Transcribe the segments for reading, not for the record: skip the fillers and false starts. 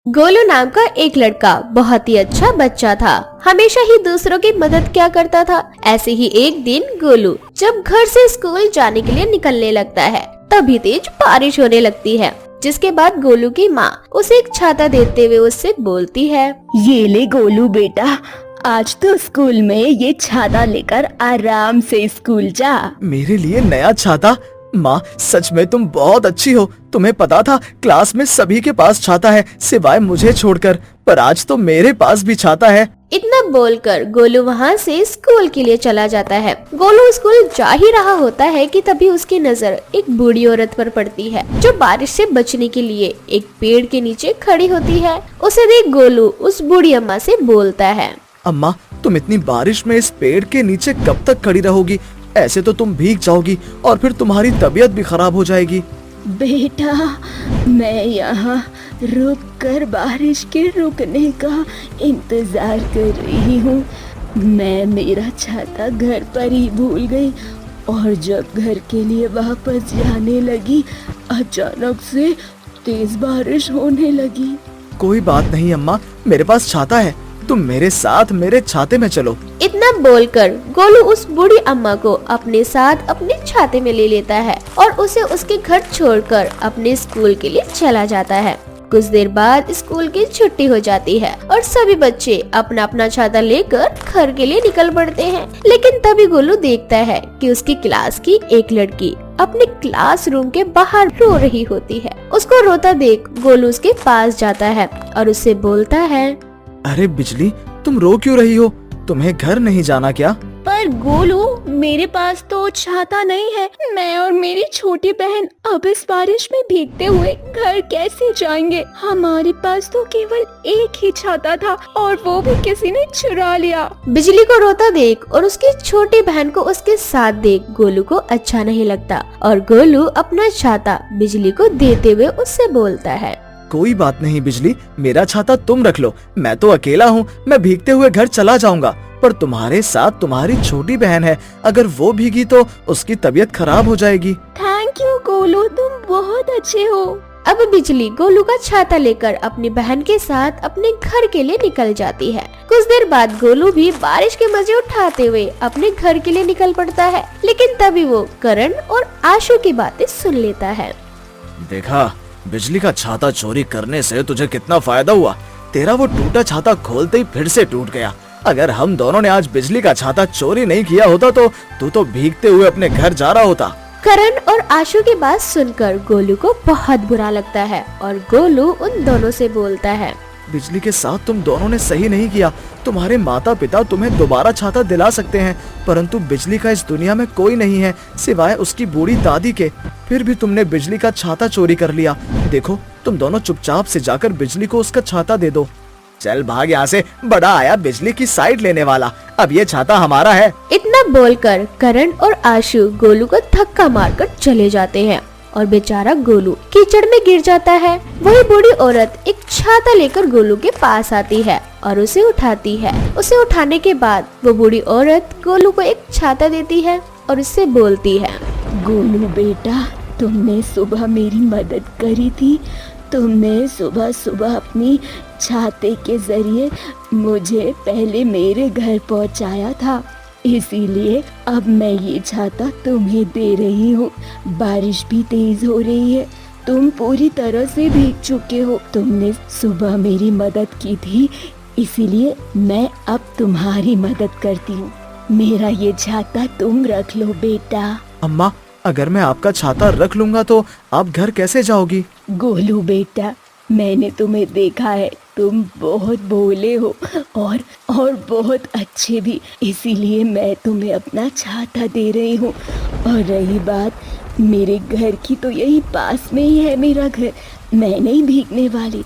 गोलू नाम का एक लड़का बहुत ही अच्छा बच्चा था। हमेशा ही दूसरों की मदद किया करता था। ऐसे ही एक दिन गोलू जब घर से स्कूल जाने के लिए निकलने लगता है, तभी तेज बारिश होने लगती है। जिसके बाद गोलू की माँ उसे एक छाता देते हुए उससे बोलती है, ये ले गोलू बेटा, आज तो स्कूल में ये छाता लेकर आराम से स्कूल जा। मेरे लिए नया छाता? माँ, सच में तुम बहुत अच्छी हो। तुम्हें पता था क्लास में सभी के पास छाता है सिवाय मुझे छोड़कर, पर आज तो मेरे पास भी छाता है। इतना बोलकर गोलू वहाँ से स्कूल के लिए चला जाता है। गोलू स्कूल जा ही रहा होता है कि तभी उसकी नजर एक बूढ़ी औरत पर पड़ती है, जो बारिश से बचने के लिए एक पेड़ के नीचे खड़ी होती है। उसे देख गोलू उस बूढ़ी अम्मा से बोलता है, अम्मा, तुम इतनी बारिश में इस पेड़ के नीचे कब तक खड़ी रहोगी? ऐसे तो तुम भीग जाओगी और फिर तुम्हारी तबीयत भी खराब हो जाएगी। बेटा, मैं यहाँ रुक कर बारिश के रुकने का इंतजार कर रही हूँ। मैं मेरा छाता घर पर ही भूल गई और जब घर के लिए वापस जाने लगी, अचानक से तेज बारिश होने लगी। कोई बात नहीं अम्मा, मेरे पास छाता है, तुम मेरे साथ मेरे छाते में चलो। इतना बोलकर गोलू उस बूढ़ी अम्मा को अपने साथ अपने छाते में ले लेता है और उसे उसके घर छोड़कर अपने स्कूल के लिए चला जाता है। कुछ देर बाद स्कूल की छुट्टी हो जाती है और सभी बच्चे अपना अपना छाता लेकर घर के लिए निकल पड़ते हैं। लेकिन तभी गोलू देखता है कि उसकी क्लास की एक लड़की अपने क्लासरूम के बाहर रो रही होती है। उसको रोता देख गोलू उसके पास जाता है और उससे बोलता है, अरे बिजली, तुम रो क्यों रही हो? तुम्हें घर नहीं जाना क्या? पर गोलू, मेरे पास तो छाता नहीं है। मैं और मेरी छोटी बहन अब इस बारिश में भीगते हुए घर कैसे जाएंगे? हमारे पास तो केवल एक ही छाता था और वो भी किसी ने चुरा लिया। बिजली को रोता देख और उसकी छोटी बहन को उसके साथ देख गोलू को अच्छा नहीं लगता और गोलू अपना छाता बिजली को देते हुए उससे बोलता है, कोई बात नहीं बिजली, मेरा छाता तुम रख लो। मैं तो अकेला हूँ, मैं भीगते हुए घर चला जाऊंगा, पर तुम्हारे साथ तुम्हारी छोटी बहन है, अगर वो भीगी तो उसकी तबीयत खराब हो जाएगी। थैंक यू गोलू, तुम बहुत अच्छे हो। अब बिजली गोलू का छाता लेकर अपनी बहन के साथ अपने घर के लिए निकल जाती है। कुछ देर बाद गोलू भी बारिश के मजे उठाते हुए अपने घर के लिए निकल पड़ता है। लेकिन तभी वो करण और आशु की बातें सुन लेता है। देखा, बिजली का छाता चोरी करने से तुझे कितना फायदा हुआ। तेरा वो टूटा छाता खोलते ही फिर से टूट गया। अगर हम दोनों ने आज बिजली का छाता चोरी नहीं किया होता तो तू तो भीगते हुए अपने घर जा रहा होता। करण और आशु की बात सुनकर गोलू को बहुत बुरा लगता है और गोलू उन दोनों से बोलता है, बिजली के साथ तुम दोनों ने सही नहीं किया। तुम्हारे माता पिता तुम्हें दोबारा छाता दिला सकते हैं, परंतु बिजली का इस दुनिया में कोई नहीं है सिवाय उसकी बूढ़ी दादी के। फिर भी तुमने बिजली का छाता चोरी कर लिया। देखो, तुम दोनों चुपचाप से जाकर बिजली को उसका छाता दे दो। चल भाग यहाँ से, बड़ा आया बिजली की साइड लेने वाला। अब ये छाता हमारा है। इतना बोलकर करण और आशु गोलू को धक्का मारकर चले जाते हैं और बेचारा गोलू कीचड़ में गिर जाता है। वही बूढ़ी औरत एक छाता लेकर गोलू के पास आती है और उसे उठाती है। उसे उठाने के बाद वो बूढ़ी औरत गोलू को एक छाता देती है और उससे बोलती है, गोलू बेटा, तुमने सुबह मेरी मदद करी थी। तुमने सुबह सुबह अपनी छाते के जरिए मुझे पहले मेरे घर पहुंचाया था, इसीलिए अब मैं ये छाता तुम्हें दे रही हूँ। बारिश भी तेज हो रही है, तुम पूरी तरह से भीग चुके हो। तुमने सुबह मेरी मदद की थी, इसीलिए मैं अब तुम्हारी मदद करती हूँ। मेरा ये छाता तुम रख लो बेटा। अम्मा, अगर मैं आपका छाता रख लूंगा तो आप घर कैसे जाओगी? गोलू बेटा, मैंने तुम्हें देखा है, तुम बहुत भोले हो और बहुत अच्छे भी, इसीलिए मैं तुम्हें अपना छाता दे रही हूँ। और रही बात मेरे घर की, तो यही पास में ही है मेरा घर, मैं नहीं भीगने वाली।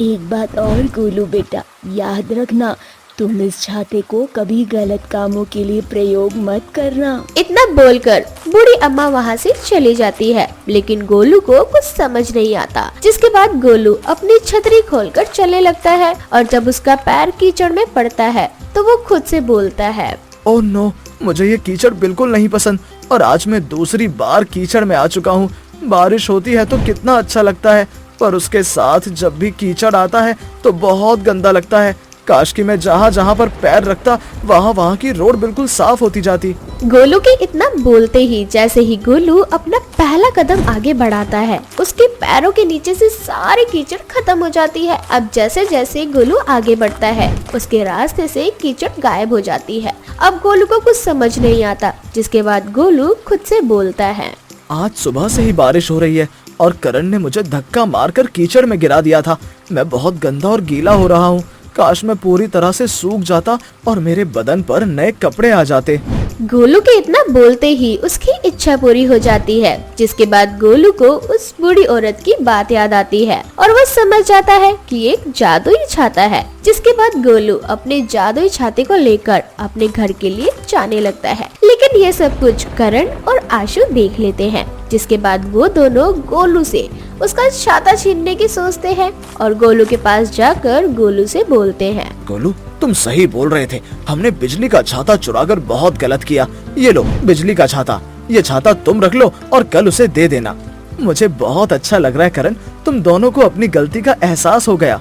एक बात और गोलू बेटा, याद रखना, तुम इस छाते को कभी गलत कामों के लिए प्रयोग मत करना। इतना बोलकर बूढ़ी अम्मा वहाँ से चली जाती है। लेकिन गोलू को कुछ समझ नहीं आता। जिसके बाद गोलू अपनी छतरी खोलकर चलने लगता है और जब उसका पैर कीचड़ में पड़ता है तो वो खुद से बोलता है, ओह नो, मुझे ये कीचड़ बिल्कुल नहीं पसंद और आज मैं दूसरी बार कीचड़ में आ चुका हूँ। बारिश होती है तो कितना अच्छा लगता है, पर उसके साथ जब भी कीचड़ आता है तो बहुत गंदा लगता है। काश कि मैं जहाँ जहाँ पर पैर रखता वहाँ की रोड बिल्कुल साफ होती जाती। गोलू के इतना बोलते ही जैसे ही गोलू अपना पहला कदम आगे बढ़ाता है, उसके पैरों के नीचे से सारी कीचड़ खत्म हो जाती है। अब जैसे जैसे गोलू आगे बढ़ता है, उसके रास्ते से कीचड़ गायब हो जाती है। अब गोलू को कुछ समझ नहीं आता, जिसके बाद गोलू खुद से बोलता है, आज सुबह से ही बारिश हो रही है और करण ने मुझे धक्का मारकर कीचड़ में गिरा दिया था। मैं बहुत गंदा और गीला हो रहा हूँ। काश मैं पूरी तरह से सूख जाता और मेरे बदन पर नए कपड़े आ जाते। गोलू के इतना बोलते ही उसकी इच्छा पूरी हो जाती है, जिसके बाद गोलू को उस बूढ़ी औरत की बात याद आती है और वो समझ जाता है कि एक जादुई छाता है। जिसके बाद गोलू अपने जादुई छाते को लेकर अपने घर के लिए जाने लगता है। लेकिन ये सब कुछ करण और आशु देख लेते हैं, जिसके बाद वो दोनों गोलू से उसका छाता छीनने की सोचते हैं और गोलू के पास जाकर गोलू से बोलते हैं, गोलू तुम सही बोल रहे थे, हमने बिजली का छाता चुराकर बहुत गलत किया। ये लो बिजली का छाता, ये छाता तुम रख लो और कल उसे दे देना। मुझे बहुत अच्छा लग रहा है करण, तुम दोनों को अपनी गलती का एहसास हो गया।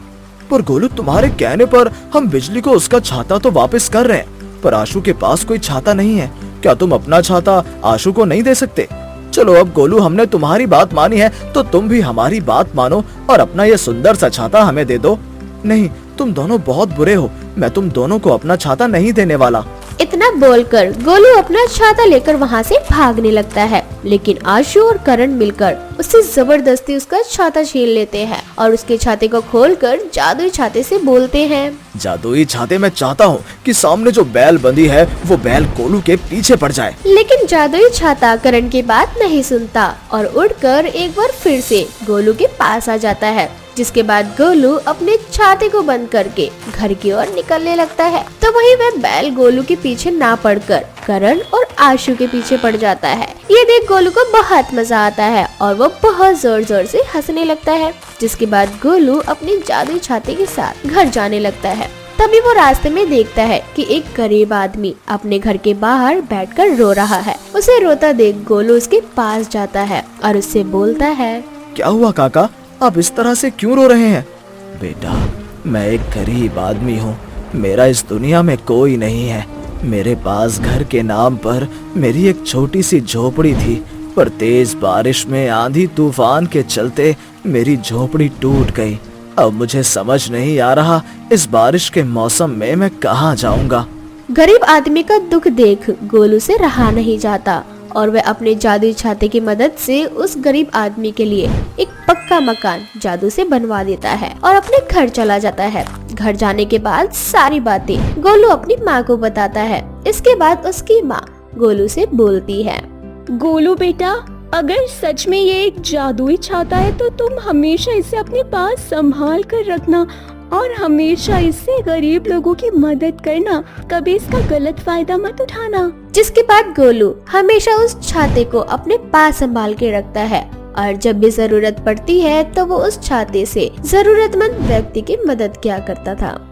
पर गोलू तुम्हारे कहने पर हम बिजली को उसका छाता तो वापस कर रहे हैं, पर आशु के पास कोई छाता नहीं है। क्या तुम अपना छाता आशु को नहीं दे सकते? चलो अब गोलू हमने तुम्हारी बात मानी है तो तुम भी हमारी बात मानो और अपना ये सुंदर सा छाता हमें दे दो। नहीं, तुम दोनों बहुत बुरे हो, मैं तुम दोनों को अपना छाता नहीं देने वाला। इतना बोलकर गोलू अपना छाता लेकर वहाँ से भागने लगता है। लेकिन आशु और करण मिलकर उससे जबरदस्ती उसका छाता छीन लेते हैं और उसके छाते को खोलकर जादुई छाते से बोलते हैं, जादुई छाते मैं चाहता हूँ कि सामने जो बैल बंधी है वो बैल गोलू के पीछे पड़ जाए। लेकिन जादुई छाता करण की बात नहीं सुनता और उड़कर एक बार फिर से गोलू के पास आ जाता है। जिसके बाद गोलू अपने छाते को बंद करके घर की ओर निकलने लगता है, तो वहीं वह बैल गोलू के पीछे ना पड़कर करण और आशु के पीछे पड़ जाता है। ये देख गोलू को बहुत मजा आता है और वो बहुत जोर जोर से हंसने लगता है। जिसके बाद गोलू अपनी जादुई छाते के साथ घर जाने लगता है। तभी वो रास्ते में देखता है कि एक गरीब आदमी अपने घर के बाहर बैठकर रो रहा है। उसे रोता देख गोलू उसके पास जाता है और उससे बोलता है, क्या हुआ काका, आप इस तरह से क्यों रो रहे हैं? बेटा, मैं एक गरीब आदमी हूँ, मेरा इस दुनिया में कोई नहीं है। मेरे पास घर के नाम पर मेरी एक छोटी सी झोपड़ी थी, पर तेज बारिश में आंधी तूफान के चलते मेरी झोपड़ी टूट गई। अब मुझे समझ नहीं आ रहा इस बारिश के मौसम में मैं कहाँ जाऊँगा। गरीब आदमी का दुख देख गोलू से रहा नहीं जाता और वह अपने जादुई छाते की मदद से उस गरीब आदमी के लिए एक पक्का मकान जादू से बनवा देता है और अपने घर चला जाता है। घर जाने के बाद सारी बातें गोलू अपनी माँ को बताता है। इसके बाद उसकी माँ गोलू से बोलती है, गोलू बेटा, अगर सच में ये एक जादुई छाता है तो तुम हमेशा इसे अपने पास संभाल कर रखना और हमेशा इससे गरीब लोगों की मदद करना, कभी इसका गलत फायदा मत उठाना। जिसके बाद गोलू हमेशा उस छाते को अपने पास संभाल के रखता है और जब भी जरूरत पड़ती है तो वो उस छाते से जरूरतमंद व्यक्ति की मदद किया करता था।